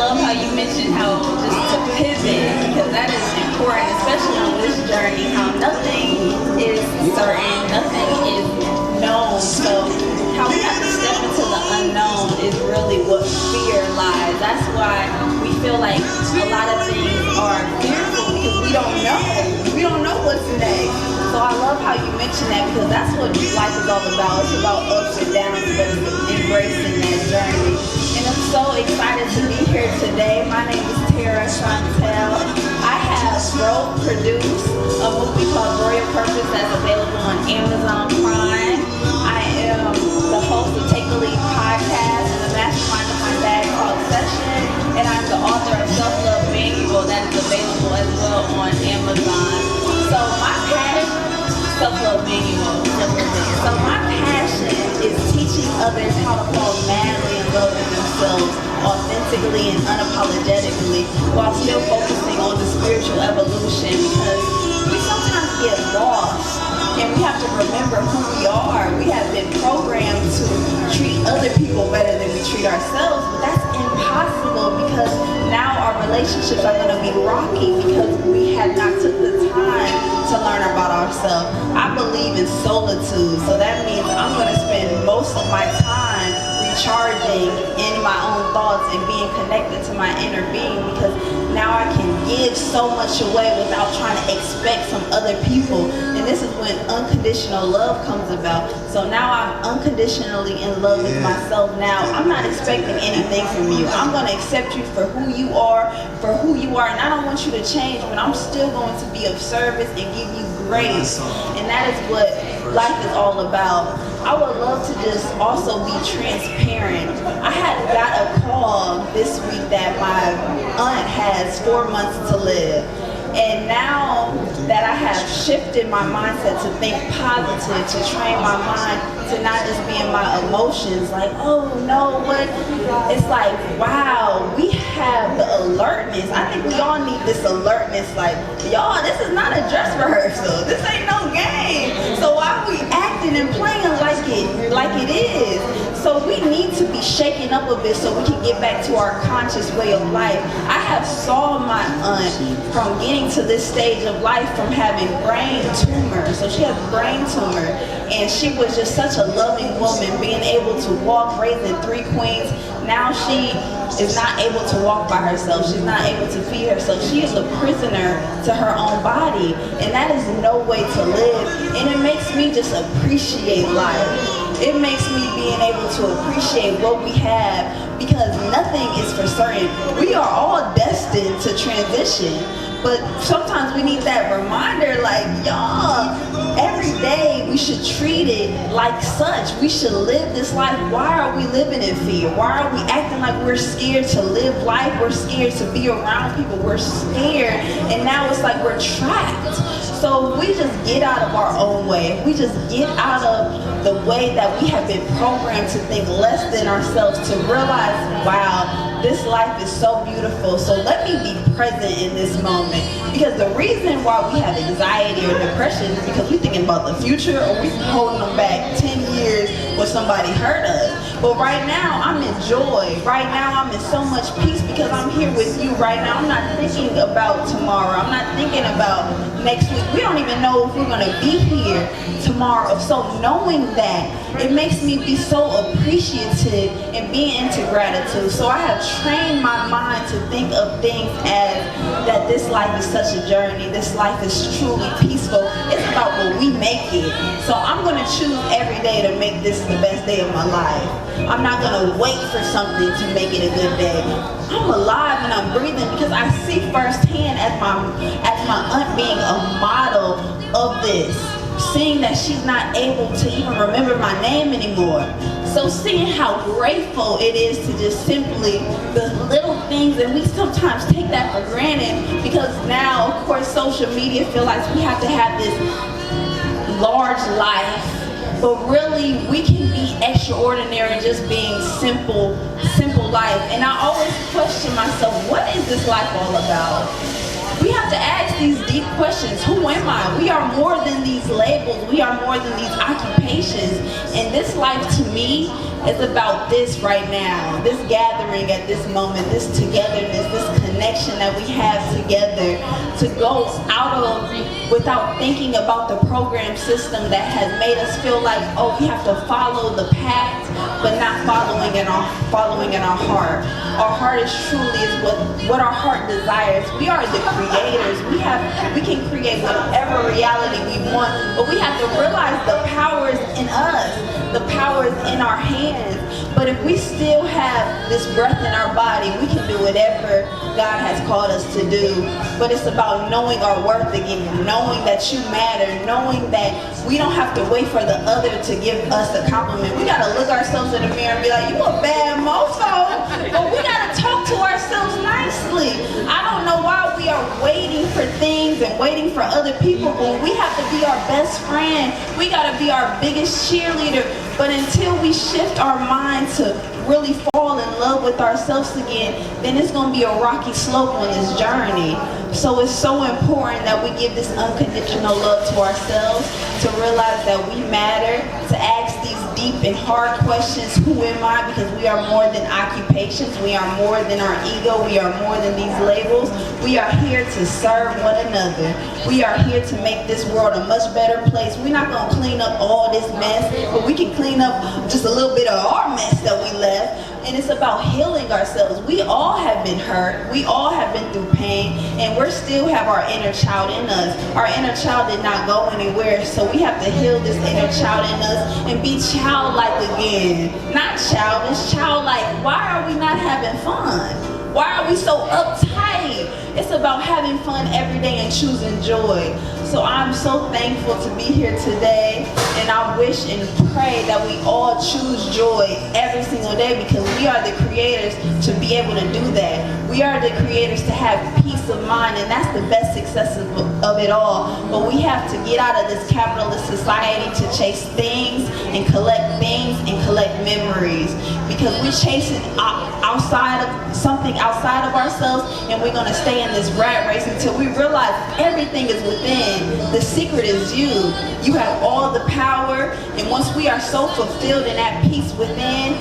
love how you mentioned how just to pivot, because that is important, especially on this journey, how nothing is certain, nothing is known. So how we have to step into the unknown is really what fear lies. That's why we feel like a lot of things are fearful, because we don't know. We don't know what's next. So I love how you mentioned that, because that's what life is all about. It's about ups and downs, but it's embracing that journey. And I'm so excited to be here today. My name is Tera Chantelle. I have produced a movie called Royal Purpose that's available on Amazon Prime. I am the host of Take the Lead podcast and the mastermind behind that called Session. And I'm the author of Self-Love Manual that is available as well on Amazon. So my passion, Self-Love Manual. So my passion is teaching others how to fall madly in love with themselves, authentically and unapologetically, while still focusing on the spiritual evolution, because we sometimes get lost and we have to remember who we are. We have been programmed to treat other people better than we treat ourselves, but that's impossible, because now our relationships are going to be rocky because we have not took the time to learn about ourselves. I believe in solitude, so that means I'm going to spend most of my time recharging in my own thoughts and being connected to my inner being, because now I can give so much away without trying to expect from other people. And this is when unconditional love comes about. So now I'm unconditionally in love with myself. Now I'm not expecting anything from you. I'm going to accept you for who you are, and I don't want you to change, but I'm still going to be of service and give you grace. And that is what life is all about. I would love to just also be transparent. I had got a call this week that my aunt has 4 months to live. And now that I have shifted my mindset to think positive, to train my mind to not just be in my emotions, like, oh no, what? It's like, wow, we have the alertness. I think we all need this alertness, like, y'all, this is not a dress rehearsal. This ain't no game. So why are we acting and playing like it is? So we need to be shaken up a bit so we can get back to our conscious way of life. I have saw my aunt from getting to this stage of life from having brain tumor. So she has brain tumor, and she was just such a loving woman, being able to walk, raising 3 queens. Now she is not able to walk by herself. She's not able to feed herself. She is a prisoner to her own body, and that is no way to live. And it makes me just appreciate life. It makes me being able to appreciate what we have, because nothing is for certain. We are all destined to transition, but sometimes we need that reminder, like, y'all, every day we should treat it like such. We should live this life. Why are we living in fear? Why are we acting like we're scared to live life? We're scared to be around people. We're scared, and now it's like we're trapped. So we just get out of our own way. We just get out of the way that we have been programmed to think less than ourselves, to realize, wow, this life is so beautiful. So let me be present in this moment. Because the reason why we have anxiety or depression is because we're thinking about the future, or we're holding them back 10 years when somebody hurt us. But right now, I'm in joy. Right now, I'm in so much peace because I'm here with you right now. I'm not thinking about tomorrow. I'm not thinking about next week. We don't even know if we're going to be here tomorrow. So knowing that, it makes me be so appreciative and being into gratitude. So I have trained my mind to think of things as that this life is such a journey. This life is truly peaceful. It's about what we make it. So I'm going to choose every day to make this the best day of my life. I'm not going to wait for something to make it a good day. I'm alive and I'm breathing because I see firsthand as my aunt being a model of this. Seeing that she's not able to even remember my name anymore. So seeing how grateful it is to just simply the little things, and we sometimes take that for granted because now, of course, social media feel like we have to have this large life. But really, we can be extraordinary just being simple life. And I always question myself, what is this life all about? we have to ask these deep questions. Who am I? We are more than these labels. We are more than these occupations. And this life, to me, is about this right now. This gathering at this moment, this togetherness, this connection that we have together to go out of without thinking about the program system that has made us feel like, oh, we have to follow the path, but not following in our heart. Our heart is truly what our heart desires. We are the creators. We can create whatever reality we want, but we have to realize the power is in us. The power is in our hands. But if we still have this breath in our body, we can do whatever God has called us to do. But it's about knowing our worth again, knowing that you matter, knowing that we don't have to wait for the other to give us a compliment. We gotta look ourselves in the mirror and be like, you a bad mofo. But we gotta talk to ourselves nicely. I don't know why we are waiting for things and waiting for other people, but we have to be our best friend. We gotta be our biggest cheerleader. But until we shift our mind to really fall in love with ourselves again, then it's going to be a rocky slope on this journey. So it's so important that we give this unconditional love to ourselves, to realize that we matter, to ask these deep and hard questions. Who am I? Because we are more than occupations. We are more than our ego. We are more than these labels. We are here to serve one another. We are here to make this world a much better place. We're not going to clean up all this mess, but we can clean up just a little bit of our mess that we left. And it's about healing ourselves. We all have been hurt. We all have been through pain. And we still have our inner child in us. Our inner child did not go anywhere. So we have to heal this inner child in us and be childlike again. Not childish, childlike. Why are we not having fun? Why are we so uptight? It's about having fun every day and choosing joy. So I'm so thankful to be here today, and I wish and pray that we all choose joy every single day, because we are the creators to be able to do that. We are the creators to have peace of mind, and that's the best success of it all. But we have to get out of this capitalist society to chase things and collect memories, because we're chasing something outside of ourselves, and we're going to stay in this rat race until we realize everything is within. The secret is you. You have all the power, and once we are so fulfilled and at peace within,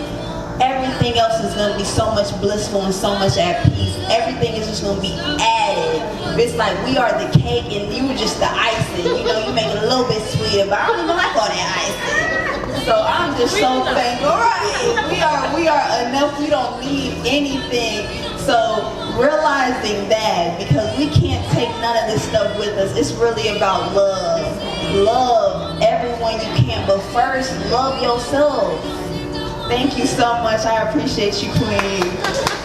everything else is going to be so much blissful and so much at peace. Everything is just going to be added. It's like we are the cake and you were just the icing. You know, you make it a little bit sweeter, but I don't even like all that icing. So I'm just so thankful. Right. We are enough. We don't need anything. So realizing that, because we can't take none of this stuff with us, it's really about love. Love everyone you can, but first, love yourself. Thank you so much. I appreciate you, Queen.